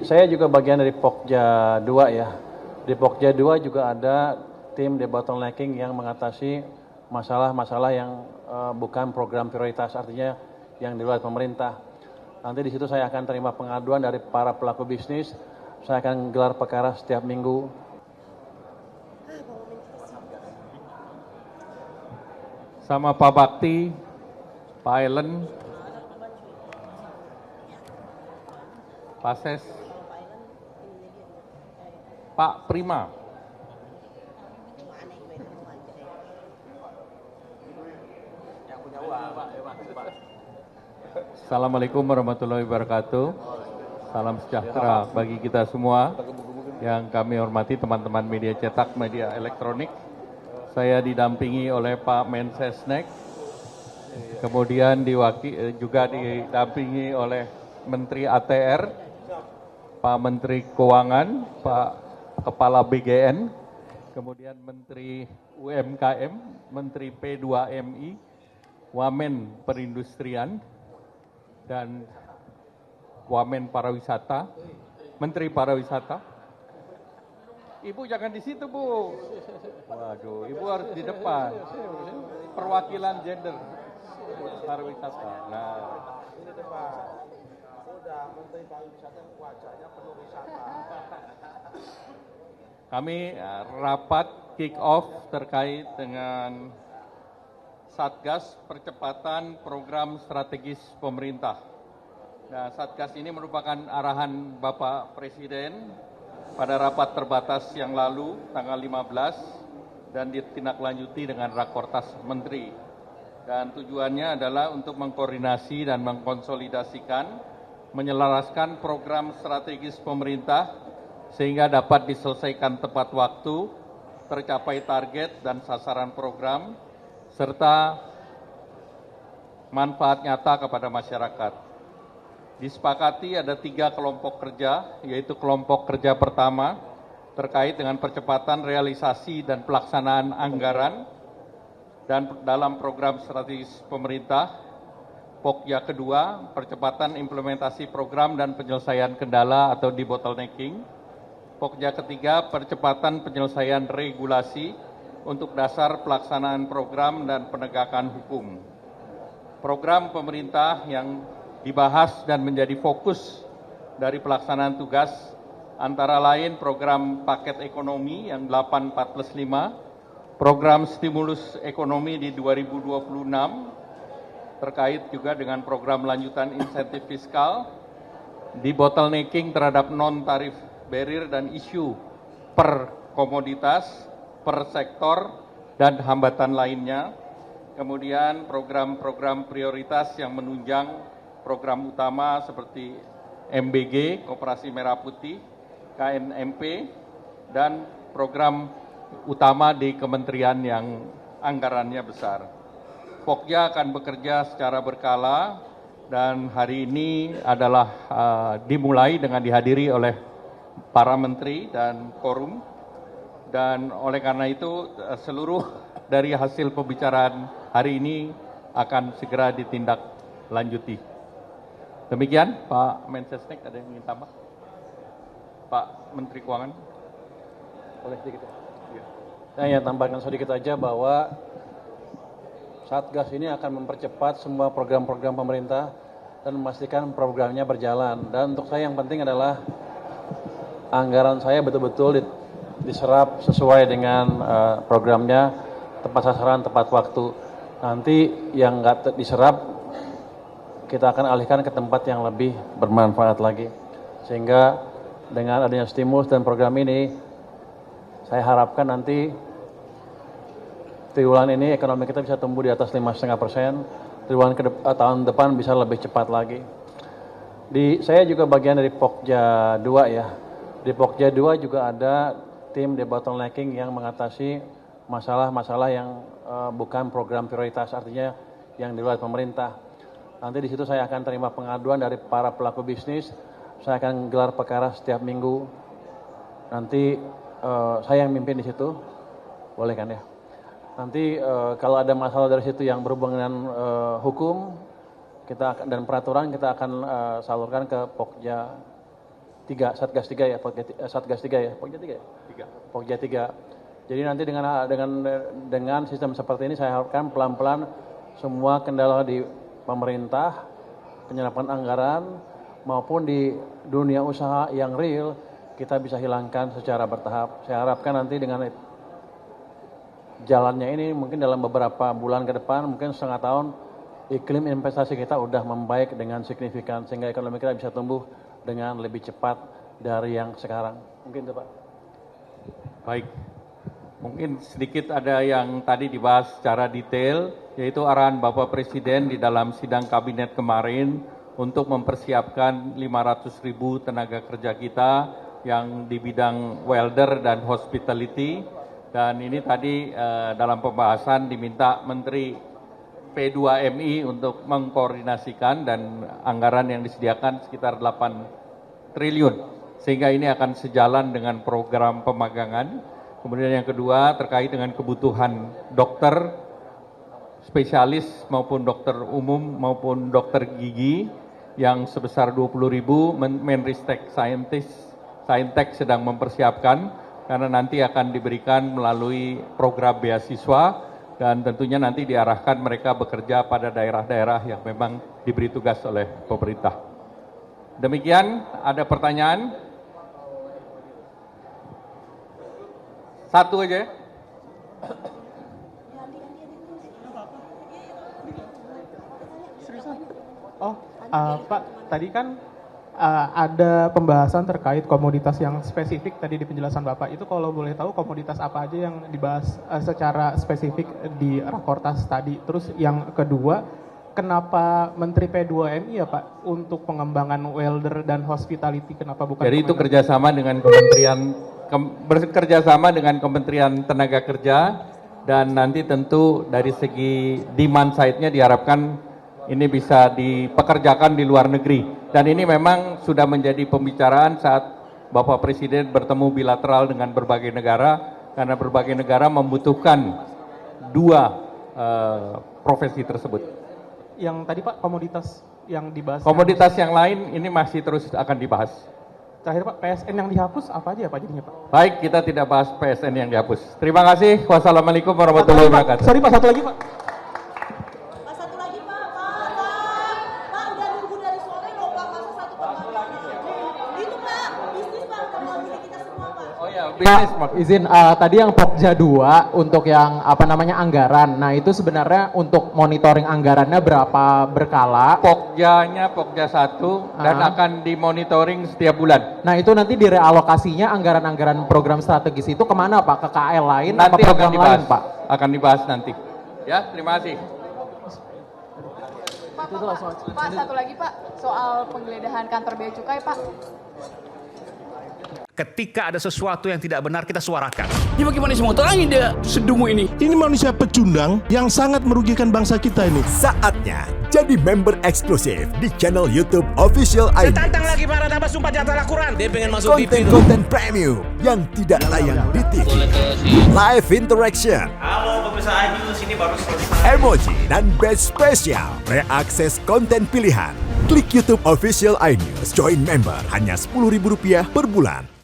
Saya juga bagian dari Pokja 2 ya. Di Pokja 2 juga ada tim debottlenecking yang mengatasi masalah-masalah yang bukan program prioritas, artinya yang di luar pemerintah. Nanti di situ saya akan terima pengaduan dari para pelaku bisnis. Saya akan gelar perkara setiap minggu. Sama Pak Bakti, Pak Ellen, Pak Ses, Pak Prima. Assalamualaikum warahmatullahi wabarakatuh. Salam sejahtera bagi kita semua. Yang kami hormati teman-teman media cetak, media elektronik. Saya didampingi oleh Pak Mensesnek, kemudian juga didampingi oleh Menteri ATR, Pak Menteri Keuangan, Pak Kepala BGN, kemudian Menteri UMKM, Menteri P2MI, Wamen Perindustrian, dan Wamen Pariwisata, Menteri Pariwisata. Ibu jangan di situ, Bu. Waduh, Ibu harus di depan. Perwakilan gender pariwisata. Nah, ini depan. Sudah Menteri Pariwisata wajahnya penuh wisata. kami rapat kick off terkait dengan Satgas Percepatan Program Strategis Pemerintah. Nah, Satgas ini merupakan arahan Bapak Presiden pada rapat terbatas yang lalu, tanggal 15, dan ditindaklanjuti dengan Rakortas Menteri. Dan tujuannya adalah untuk mengkoordinasi dan mengkonsolidasikan, menyelaraskan program strategis pemerintah, sehingga dapat diselesaikan tepat waktu, tercapai target dan sasaran program, serta manfaat nyata kepada masyarakat. Disepakati ada 3 kelompok kerja, yaitu kelompok kerja pertama terkait dengan percepatan realisasi dan pelaksanaan anggaran dan dalam program strategis pemerintah. Pokja kedua, percepatan implementasi program dan penyelesaian kendala atau debottlenecking. Pokja ketiga, percepatan penyelesaian regulasi untuk dasar pelaksanaan program dan penegakan hukum. Program pemerintah yang dibahas dan menjadi fokus dari pelaksanaan tugas antara lain program paket ekonomi yang 8+5, program stimulus ekonomi di 2026, terkait juga dengan program lanjutan insentif fiskal, debottlenecking terhadap non-tarif barrier dan isu per komoditas, per sektor, dan hambatan lainnya. Kemudian program-program prioritas yang menunjang program utama seperti MBG, Koperasi Merah Putih, KNMP, dan program utama di kementerian yang anggarannya besar. Pokja akan bekerja secara berkala dan hari ini adalah dimulai dengan dihadiri oleh para menteri dan forum. Dan oleh karena itu seluruh dari hasil pembicaraan hari ini akan segera ditindaklanjuti. Demikian, Pak Mensesnek, ada yang ingin tambah? Pak Menteri Keuangan? Boleh sedikit ya? Ya. Saya ingin tambahkan sedikit aja bahwa Satgas ini akan mempercepat semua program-program pemerintah dan memastikan programnya berjalan. Dan untuk saya yang penting adalah anggaran saya betul-betul diserap sesuai dengan programnya, tepat sasaran, tepat waktu. Nanti yang nggak diserap, kita akan alihkan ke tempat yang lebih bermanfaat lagi. Sehingga dengan adanya stimulus dan program ini, saya harapkan nanti triwulan ini ekonomi kita bisa tumbuh di atas 5,5%, triwulan tahun depan bisa lebih cepat lagi. Saya juga bagian dari Pokja 2 ya. Di Pokja 2 juga ada tim debottlenecking yang mengatasi masalah-masalah yang bukan program prioritas, artinya yang di luar pemerintah. Nanti di situ saya akan terima pengaduan dari para pelaku bisnis. Saya akan gelar perkara setiap minggu. Nanti saya yang mimpin di situ, boleh kan ya? Nanti kalau ada masalah dari situ yang berhubungan dengan hukum dan peraturan, kita akan salurkan ke Pokja Satgas 3 ya, Satgas 3 ya, Pokja 3 ya? Pokja 3. Jadi nanti dengan sistem seperti ini saya harapkan pelan-pelan semua kendala di pemerintah, penyerapan anggaran maupun di dunia usaha yang real kita bisa hilangkan secara bertahap. Saya harapkan nanti dengan jalannya ini mungkin dalam beberapa bulan ke depan, mungkin setengah tahun, iklim investasi kita udah membaik dengan signifikan sehingga ekonomi kita bisa tumbuh dengan lebih cepat dari yang sekarang. Mungkin itu Pak. Baik, mungkin sedikit ada yang tadi dibahas secara detail, yaitu arahan Bapak Presiden di dalam sidang kabinet kemarin untuk mempersiapkan 500.000 tenaga kerja kita yang di bidang welder dan hospitality. Dan ini tadi dalam pembahasan diminta Menteri P2MI untuk mengkoordinasikan dan anggaran yang disediakan sekitar 8 triliun. Sehingga ini akan sejalan dengan program pemagangan. Kemudian yang kedua terkait dengan kebutuhan dokter, spesialis maupun dokter umum maupun dokter gigi yang sebesar 20.000, Menristek Saintek sedang mempersiapkan karena nanti akan diberikan melalui program beasiswa dan tentunya nanti diarahkan mereka bekerja pada daerah-daerah yang memang diberi tugas oleh pemerintah. Demikian, ada pertanyaan? Satu aja. Pak, tadi kan ada pembahasan terkait komoditas yang spesifik tadi di penjelasan Bapak. Itu kalau boleh tahu komoditas apa aja yang dibahas secara spesifik di Rakortas tadi. Terus yang kedua, kenapa Menteri P2MI ya Pak untuk pengembangan welder dan hospitality, kenapa bukan? Jadi itu bekerjasama dengan Kementerian Tenaga Kerja dan nanti tentu dari segi demand side-nya diharapkan ini bisa dipekerjakan di luar negeri. Dan ini memang sudah menjadi pembicaraan saat Bapak Presiden bertemu bilateral dengan berbagai negara, karena berbagai negara membutuhkan dua profesi tersebut. Yang tadi Pak, komoditas yang dibahas. Komoditas yang lain ini masih terus akan dibahas. Terakhir Pak, PSN yang dihapus apa aja ya Pak jadinya Pak? Baik, kita tidak bahas PSN yang dihapus. Terima kasih. Wassalamualaikum warahmatullahi wabarakatuh. Sorry Pak, satu lagi Pak. Pak, izin tadi yang Pokja 2 untuk yang anggaran. Nah, itu sebenarnya untuk monitoring anggarannya berapa berkala? Pokjanya Pokja 1 dan akan dimonitoring setiap bulan. Nah, itu nanti direalokasinya anggaran-anggaran program strategis itu kemana Pak? Ke KL lain nanti apa program lain Pak? Akan dibahas nanti. Ya, terima kasih. Pak, satu lagi Pak, soal penggeledahan kantor Bea Cukai Pak. Ketika ada sesuatu yang tidak benar, kita suarakan. Ya bagaimana semua terangin dia sedungu ini? Ini manusia pecundang yang sangat merugikan bangsa kita ini. Saatnya jadi member eksklusif di channel YouTube Official ID. Tantang lagi para tambah sumpah di atas Al-Quran. Dia pengen masuk TV. Konten premium yang tidak tayang di TV. Live interaction. Halo pemirsa iNews, ini baru selesai. Emoji dan badge spesial. Reakses konten pilihan. Klik YouTube Official iNews. Join member hanya Rp10.000 per bulan.